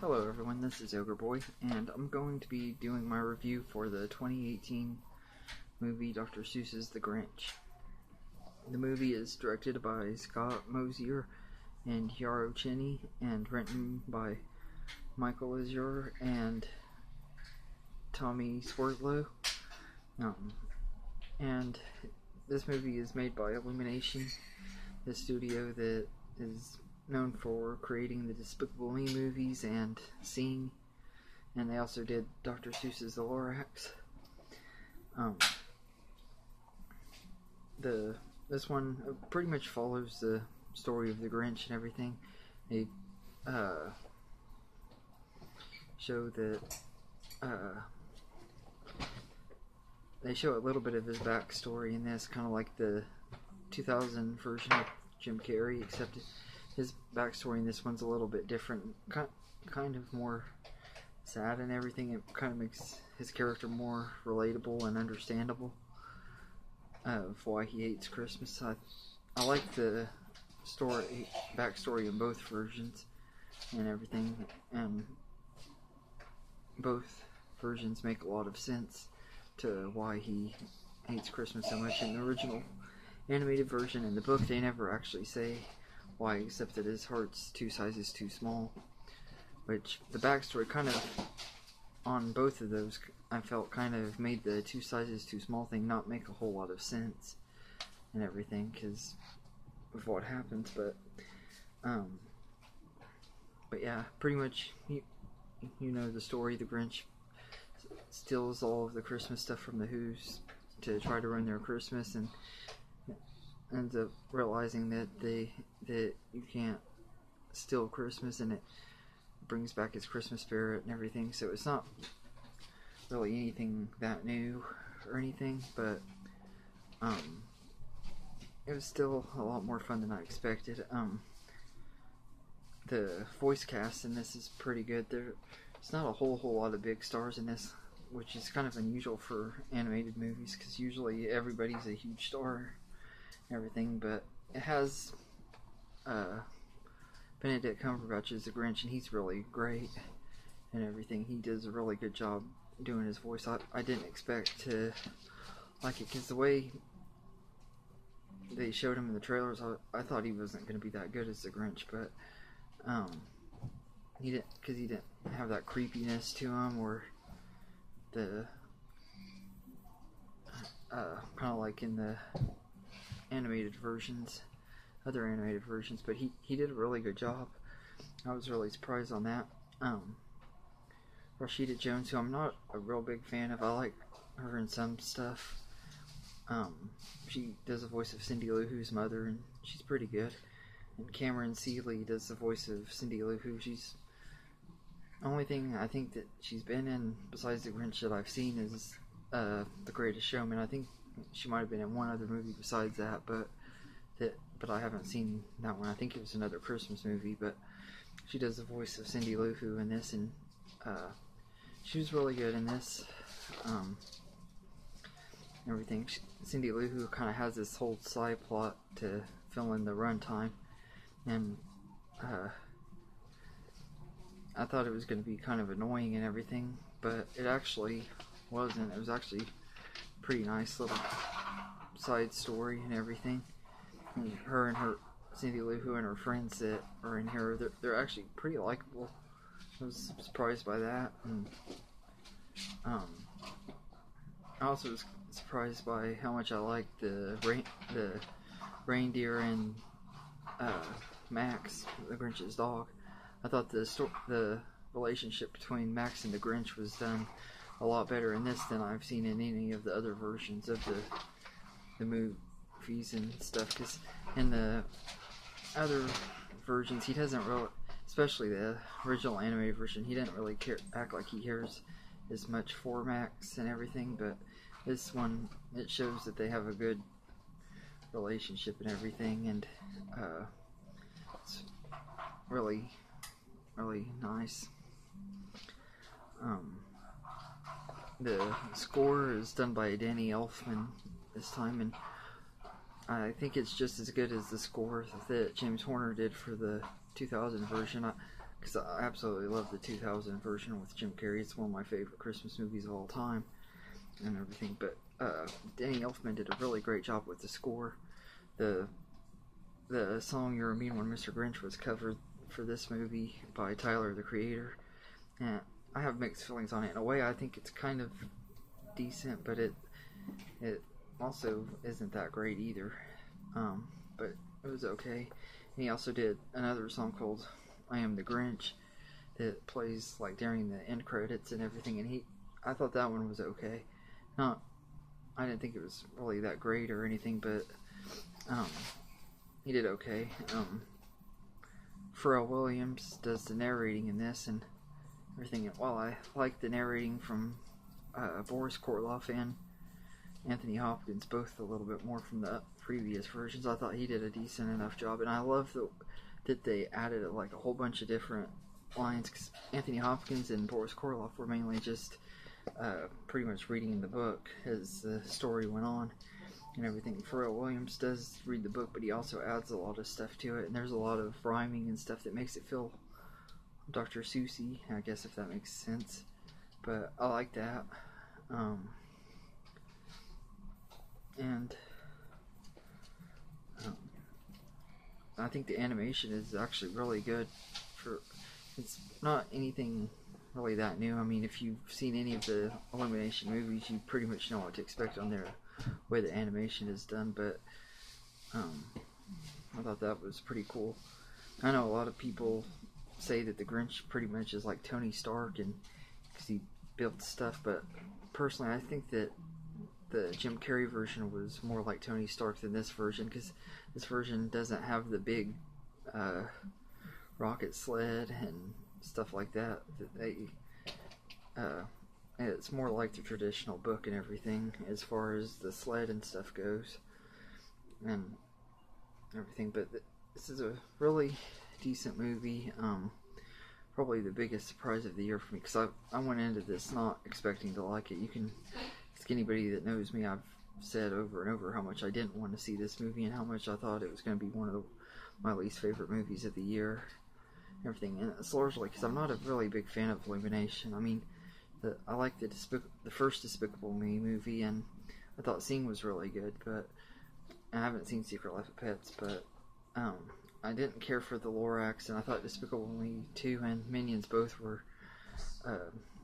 Hello everyone, this is Ogre Boy, and I'm going to be doing my review for the 2018 movie Dr. Seuss's The Grinch. The movie is directed by Scott Mosier and Yarrow Cheney, and written by Michael Azure and Tommy Swartlow. And this movie is made by Illumination, the studio that is known for creating the Despicable Me movies and Sing, and they also did Dr. Seuss's The Lorax. This one pretty much follows the story of the Grinch and everything. They show that they show a little bit of his backstory in this, kind of like the 2000 version of Jim Carrey, except his backstory in this one's a little bit different, kind of more sad and everything. It kind of makes his character more relatable and understandable of why he hates Christmas. I like the backstory in both versions and everything, and both versions make a lot of sense to why he hates Christmas so much. In the original animated version in the book, they never actually say why, except that his heart's 2 sizes too small, which the backstory kind of on both of those, I felt, kind of made the 2 sizes too small thing not make a whole lot of sense and everything because of what happens. But yeah, pretty much you know the story. The Grinch steals all of the Christmas stuff from the Who's to try to ruin their Christmas, and ends up realizing that you can't steal Christmas, and it brings back his Christmas spirit and everything. So it's not really anything that new or anything, but it was still a lot more fun than I expected. The voice cast in this is pretty good. There's not a whole lot of big stars in this, which is kind of unusual for animated movies, because usually everybody's a huge star and everything. But it has Benedict Cumberbatch as the Grinch, and he's really great and everything. He does a really good job doing his voice. I didn't expect to like it, because the way they showed him in the trailers, I thought he wasn't going to be that good as the Grinch, but he didn't have that creepiness to him, or the kind of like in the animated versions, other animated versions. But he did a really good job. I was really surprised on that. Rashida Jones, who I'm not a real big fan of, I like her in some stuff. She does the voice of Cindy Lou Who's mother, and she's pretty good. And Cameron Seeley does the voice of Cindy Lou Who. She's the only thing I think that she's been in besides the Grinch that I've seen is The Greatest Showman. I think she might have been in one other movie besides that, but I haven't seen that one. I think it was another Christmas movie, but she does the voice of Cindy Lou Who in this, and she was really good in this. Everything. Cindy Lou Who kind of has this whole side plot to fill in the runtime, and I thought it was going to be kind of annoying and everything, but it actually wasn't. It was actually a pretty nice little side story and everything. And Cindy Lou Who and her friends that are in here, they're actually pretty likable. I was surprised by that, and I also was surprised by how much I liked the reindeer and Max, the Grinch's dog. I thought the relationship between Max and the Grinch was done a lot better in this than I've seen in any of the other versions of the movies and stuff. Because in the other versions, he doesn't really, especially the original animated version, he didn't really act like he cares as much for Max and everything. But this one, it shows that they have a good relationship and everything, and it's really nice. The score is done by Danny Elfman this time, and I think it's just as good as the score that James Horner did for the 2000 version, because I absolutely love the 2000 version with Jim Carrey. It's one of my favorite Christmas movies of all time and everything. But Danny Elfman did a really great job with the score. The song "You're a Mean One, Mr. Grinch" was covered for this movie by Tyler, the Creator, and I have mixed feelings on it. In a way, I think it's kind of decent, but it also isn't that great either. But it was okay. And he also did another song called "I Am the Grinch" that plays like during the end credits and everything, and I thought that one was okay. I didn't think it was really that great or anything, but he did okay. Pharrell Williams does the narrating in this and everything. While I like the narrating from Boris Karloff and Anthony Hopkins, both a little bit more from the previous versions, I thought he did a decent enough job. And I love that they added like a whole bunch of different lines, because Anthony Hopkins and Boris Karloff were mainly just pretty much reading the book as the story went on and everything. Pharrell Williams does read the book, but he also adds a lot of stuff to it, and there's a lot of rhyming and stuff that makes it feel Dr. Seussy, I guess, if that makes sense. But I like that. I think the animation is actually really good. It's not anything really that new. I mean, if you've seen any of the Illumination movies, you pretty much know what to expect on their way the animation is done, but I thought that was pretty cool. I know a lot of people say that the Grinch pretty much is like Tony Stark, and because he built stuff, but personally I think that the Jim Carrey version was more like Tony Stark than this version, because this version doesn't have the big rocket sled and stuff like that. It's more like the traditional book and everything as far as the sled and stuff goes and everything. But this is a really decent movie. Probably the biggest surprise of the year for me, because I went into this not expecting to like it. You can ask anybody that knows me. I've said over and over how much I didn't want to see this movie and how much I thought it was going to be one of my least favorite movies of the year. Everything, and it's largely because I'm not a really big fan of Illumination. I mean, I like the first Despicable Me movie, and I thought Sing was really good, but I haven't seen Secret Life of Pets. But I didn't care for the Lorax, and I thought Despicable Me 2 and Minions both were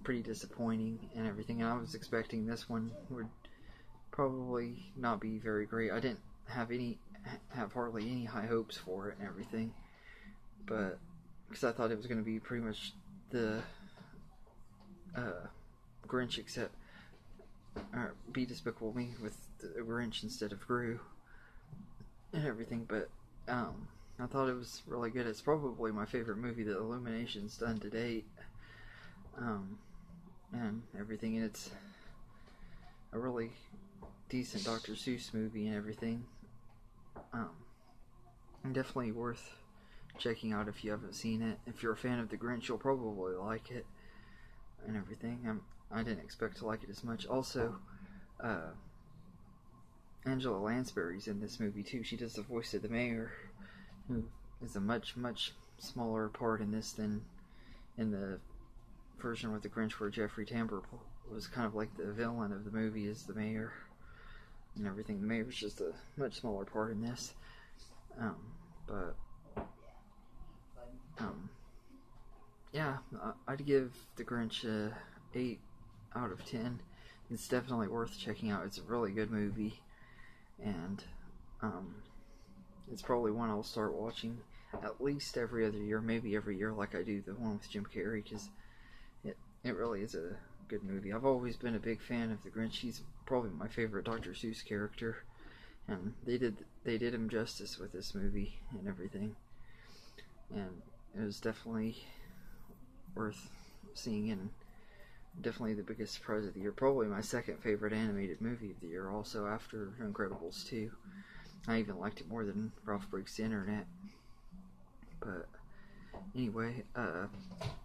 pretty disappointing and everything. And I was expecting this one would probably not be very great. I didn't have hardly any high hopes for it and everything, but because I thought it was going to be pretty much the Grinch, except be Despicable Me with the Grinch instead of Gru and everything. But I thought it was really good. It's probably my favorite movie that Illumination's done to date, and everything. And it's a really decent Dr. Seuss movie and everything. Definitely worth checking out if you haven't seen it. If you're a fan of the Grinch, you'll probably like it and everything. I didn't expect to like it as much. Also, Angela Lansbury's in this movie too. She does the voice of the mayor, who is a much smaller part in this than in the version with the Grinch, where Jeffrey Tambor was kind of like the villain of the movie as the mayor and everything. The mayor's just a much smaller part in this. Yeah, I'd give The Grinch a 8 out of 10. It's definitely worth checking out. It's a really good movie, and it's probably one I'll start watching at least every other year, maybe every year, like I do the one with Jim Carrey, because it really is a good movie. I've always been a big fan of The Grinch. He's probably my favorite Dr. Seuss character, and they did him justice with this movie and everything, and it was definitely worth seeing, and definitely the biggest surprise of the year. Probably my second favorite animated movie of the year, also after Incredibles 2. I even liked it more than Ralph Breaks the Internet. But anyway,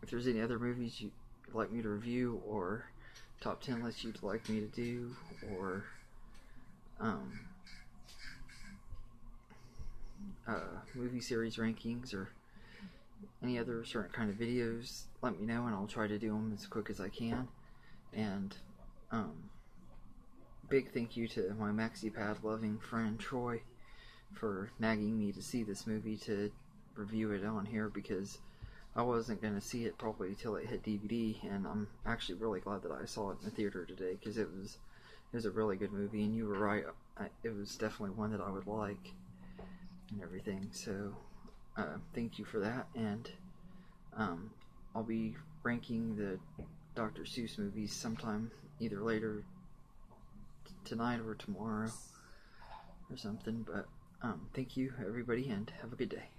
if there's any other movies you'd like me to review, or top 10 lists you'd like me to do, or movie series rankings, or any other certain kind of videos, let me know and I'll try to do them as quick as I can. And big thank you to my MaxiPad loving friend Troy for nagging me to see this movie, to review it on here, because I wasn't going to see it probably till it hit DVD, and I'm actually really glad that I saw it in the theater today, because it was a really good movie, and you were right, it was definitely one that I would like and everything. So thank you for that. And I'll be ranking the Dr. Seuss movies sometime either later tonight or tomorrow or something. But thank you everybody, and have a good day.